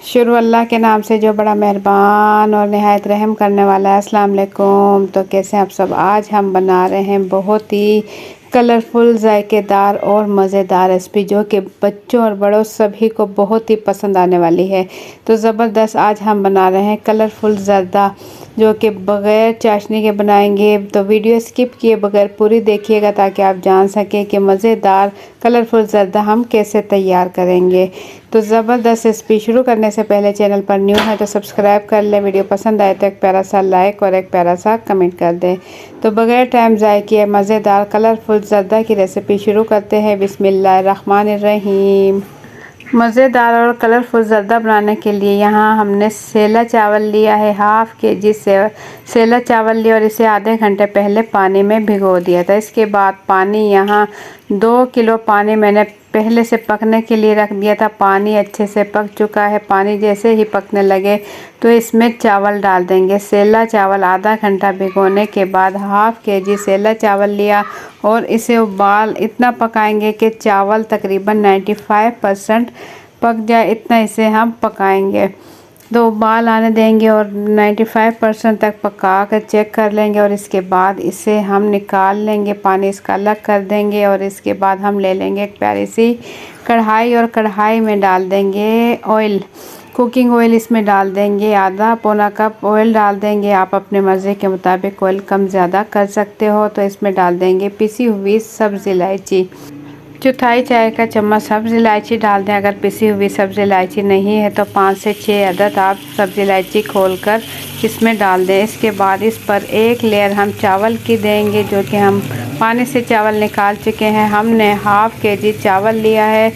शुरू अल्लाह के नाम से जो बड़ा मेहरबान और नहायत रहम करने वाला है। अस्सलाम वालेकुम। तो कैसे आप सब। आज हम बना रहे हैं बहुत ही कलरफुल, जायकेदार और मज़ेदार रेसिपी जो कि बच्चों और बड़ों सभी को बहुत ही पसंद आने वाली है। तो ज़बरदस्त आज हम बना रहे हैं कलरफुल ज़र्दा, जो कि बग़ैर चाशनी के बनाएंगे। तो वीडियो स्किप किए बगैर पूरी देखिएगा ताकि आप जान सकें कि मज़ेदार कलरफुल ज़र्दा हम कैसे तैयार करेंगे। तो ज़बरदस्त रेसिपी शुरू करने से पहले चैनल पर न्यू है तो सब्सक्राइब कर लें। वीडियो पसंद आए तो एक प्यारा सा लाइक और एक प्यारा सा कमेंट कर दें। तो बगैर टाइम ज़ाय किए मज़ेदार कलरफुल ज़र्दा की रेसिपी शुरू करते हैं। बिस्मिल्लाहिर्रहमानिर्रहीम। मज़ेदार और कलरफुल ज़र्दा बनाने के लिए यहाँ हमने सेला चावल लिया है। हाफ़ के जी से सेला चावल लिया और इसे आधे घंटे पहले पानी में भिगो दिया था। इसके बाद पानी यहाँ 2 किलो पानी मैंने पहले से पकने के लिए रख दिया था। पानी अच्छे से पक चुका है। पानी जैसे ही पकने लगे तो इसमें चावल डाल देंगे। सेला चावल आधा घंटा भिगोने के बाद हाफ़ के जी सेला चावल लिया और इसे उबाल इतना पकाएंगे कि चावल तकरीबन 95% पक जाए, इतना इसे हम पकाएंगे। तो उबाल आने देंगे और 95% तक पका कर चेक कर लेंगे और इसके बाद इसे हम निकाल लेंगे, पानी इसका अलग कर देंगे। और इसके बाद हम ले लेंगे एक प्यारी सी कढ़ाई और कढ़ाई में डाल देंगे ऑयल, कुकिंग ऑयल इसमें डाल देंगे। आधा पौना कप ऑयल डाल देंगे। आप अपने मज़े के मुताबिक ऑयल कम ज़्यादा कर सकते हो। तो इसमें डाल देंगे पिसी हुई सब्ज़ इलायची, चौथाई चाय का चम्मच सब्ज़ इलायची डाल दें। अगर पिसी हुई सब्ज़ इलायची नहीं है तो 5 से 6 अदद आप सब्ज़ इलायची खोलकर इसमें डाल दें। इसके बाद इस पर एक लेयर हम चावल की देंगे, जो कि हम पानी से चावल निकाल चुके हैं। हमने हाफ़ के जी चावल लिया है।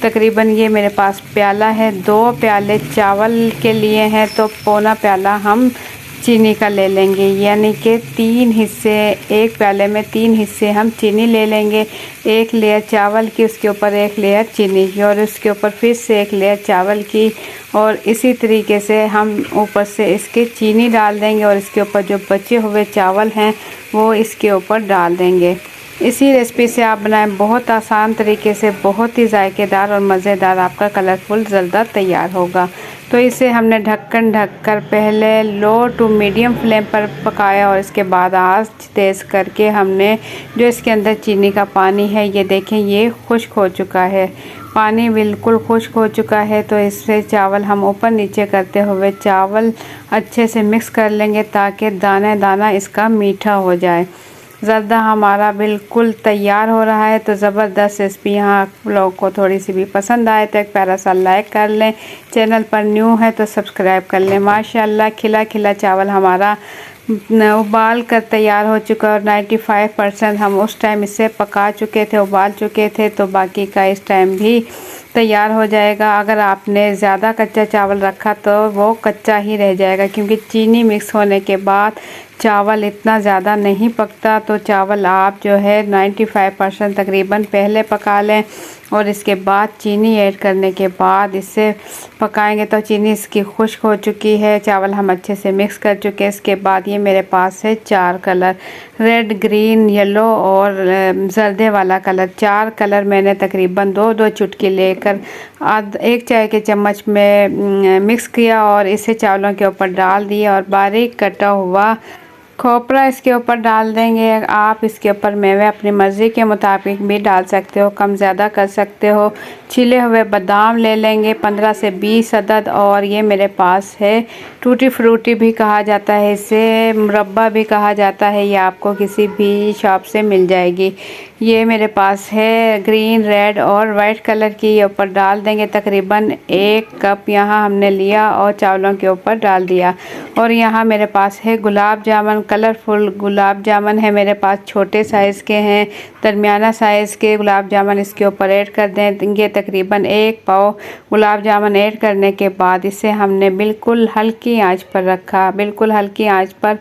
तकरीबन ये मेरे पास प्याला है। 2 प्याले चावल के लिए हैं तो पौना प्याला हम चीनी का ले लेंगे, यानी कि 3 हिस्से, एक प्याले में 3 हिस्से हम चीनी ले लेंगे। एक लेयर चावल की, उसके ऊपर एक लेयर चीनी की और उसके ऊपर फिर से एक लेयर चावल की और इसी तरीके से हम ऊपर से इसके चीनी डाल देंगे और इसके ऊपर जो बचे हुए चावल हैं वो इसके ऊपर डाल देंगे। इसी रेसिपी से आप बनाएं, बहुत आसान तरीके से बहुत ही जायकेदार और मज़ेदार आपका कलरफुल ज़र्दा तैयार होगा। तो इसे हमने ढक्कन ढककर पहले लो टू मीडियम फ्लेम पर पकाया और इसके बाद आंच तेज़ करके हमने जो इसके अंदर चीनी का पानी है, ये देखें ये खुश्क हो चुका है। पानी बिल्कुल खुश्क हो चुका है। तो इससे चावल हम ऊपर नीचे करते हुए चावल अच्छे से मिक्स कर लेंगे ताकि दाना दाना इसका मीठा हो जाए। ज़र्दा हमारा बिल्कुल तैयार हो रहा है। तो ज़बरदस्त रेसिपी यहाँ आप लोगों को थोड़ी सी भी पसंद आए तो एक प्यारा सा लाइक कर लें। चैनल पर न्यू है तो सब्सक्राइब कर लें। माशाल्लाह खिला खिला चावल हमारा उबाल कर तैयार हो चुका और 95% हम उस टाइम इसे पका चुके थे, उबाल चुके थे। तो बाकी का इस टाइम भी तैयार हो जाएगा। अगर आपने ज़्यादा कच्चा चावल रखा तो वो कच्चा ही रह जाएगा, क्योंकि चीनी मिक्स होने के बाद चावल इतना ज़्यादा नहीं पकता। तो चावल आप जो है 95% तकरीबन पहले पका लें और इसके बाद चीनी ऐड करने के बाद इसे पकाएंगे। तो चीनी इसकी खुश्क हो चुकी है, चावल हम अच्छे से मिक्स कर चुके हैं। इसके बाद ये मेरे पास है 4 कलर, रेड, ग्रीन, येलो और जर्दे वाला कलर। 4 कलर मैंने तकरीबन 2-2 चुटकी लेकर एक चाय के चम्मच में मिक्स किया और इसे चावलों के ऊपर डाल दिया और बारीक कटा हुआ खोपरा इसके ऊपर डाल देंगे। आप इसके ऊपर मेवे अपनी मर्ज़ी के मुताबिक भी डाल सकते हो, कम ज़्यादा कर सकते हो। छिले हुए बादाम ले लेंगे 15 से 20 अदद और ये मेरे पास है टूटी फ्रूटी भी कहा जाता है, इसे मुरब्बा भी कहा जाता है। ये आपको किसी भी शॉप से मिल जाएगी। ये मेरे पास है ग्रीन, रेड और वाइट कलर की, ये ऊपर डाल देंगे। तकरीबन 1 कप यहाँ हमने लिया और चावलों के ऊपर डाल दिया। और यहाँ मेरे पास है गुलाब जामुन, कलरफुल गुलाब जामुन है मेरे पास। छोटे साइज़ के हैं, दरमियाना साइज़ के गुलाब जामुन इसके ऊपर ऐड कर देंगे। तकरीबन 1 पाव गुलाब जामुन ऐड करने के बाद इसे हमने बिल्कुल हल्की आंच पर रखा, बिल्कुल हल्की आंच पर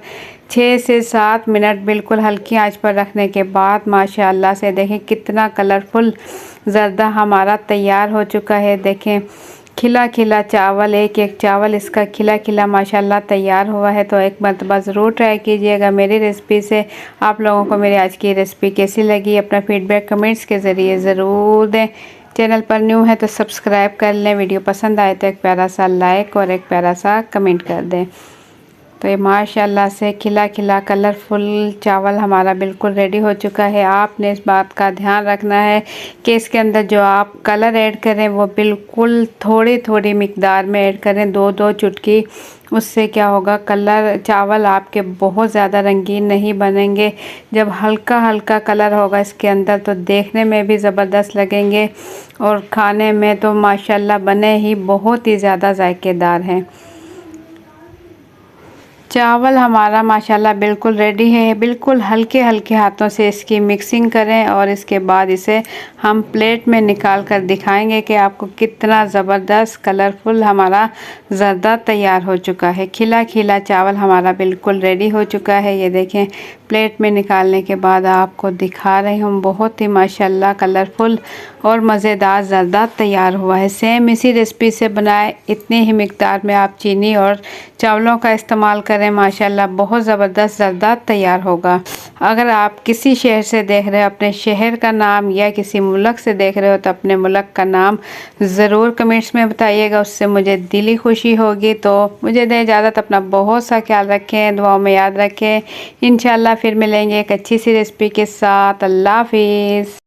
6 से 7 मिनट बिल्कुल हल्की आंच पर रखने के बाद माशाल्लाह से देखें कितना कलरफुल ज़र्दा हमारा तैयार हो चुका है। देखें खिला खिला चावल, एक एक चावल इसका खिला खिला माशाल्लाह तैयार हुआ है। तो एक मरतबा ज़रूर ट्राई कीजिएगा मेरी रेसिपी से। आप लोगों को मेरी आज की रेसिपी कैसी लगी अपना फीडबैक कमेंट्स के ज़रिए ज़रूर दें। चैनल पर न्यू है तो सब्सक्राइब कर लें। वीडियो पसंद आए तो एक प्यारा सा लाइक और एक प्यारा सा कमेंट कर दें। तो ये माशाल्लाह से खिला खिला कलरफुल चावल हमारा बिल्कुल रेडी हो चुका है। आपने इस बात का ध्यान रखना है कि इसके अंदर जो आप कलर ऐड करें वो बिल्कुल थोड़ी थोड़ी मिकदार में ऐड करें, 2-2 चुटकी। उससे क्या होगा, कलर चावल आपके बहुत ज़्यादा रंगीन नहीं बनेंगे। जब हल्का हल्का कलर होगा इसके अंदर तो देखने में भी ज़बरदस्त लगेंगे और खाने में तो माशाल्लाह बने ही बहुत ही ज़्यादा जायकेदार हैं। चावल हमारा माशाल्लाह बिल्कुल रेडी है। बिल्कुल हल्के हल्के हाथों से इसकी मिक्सिंग करें और इसके बाद इसे हम प्लेट में निकाल कर दिखाएंगे कि आपको कितना ज़बरदस्त कलरफुल हमारा ज़र्दा तैयार हो चुका है। खिला खिला चावल हमारा बिल्कुल रेडी हो चुका है। ये देखें, प्लेट में निकालने के बाद आपको दिखा रहे हम, बहुत ही माशाल्लाह कलरफुल और मज़ेदार ज़र्दा तैयार हुआ है। सेम इसी रेसिपी से बनाए, इतनी ही मिकदार में आप चीनी और चावलों का इस्तेमाल करें, माशाल्लाह बहुत ज़बरदस्त ज़र्दा तैयार होगा। अगर आप किसी शहर से देख रहे हो, अपने शहर का नाम या किसी मुल्क से देख रहे हो तो अपने मुल्क का नाम ज़रूर कमेंट्स में बताइएगा, उससे मुझे दिली खुशी होगी। तो मुझे दें इजाज़त, अपना बहुत सा ख्याल रखें, दुआओं में याद रखें। इंशाल्लाह फिर मिलेंगे एक अच्छी सी रेसिपी के साथ। अल्लाह हाफिज़।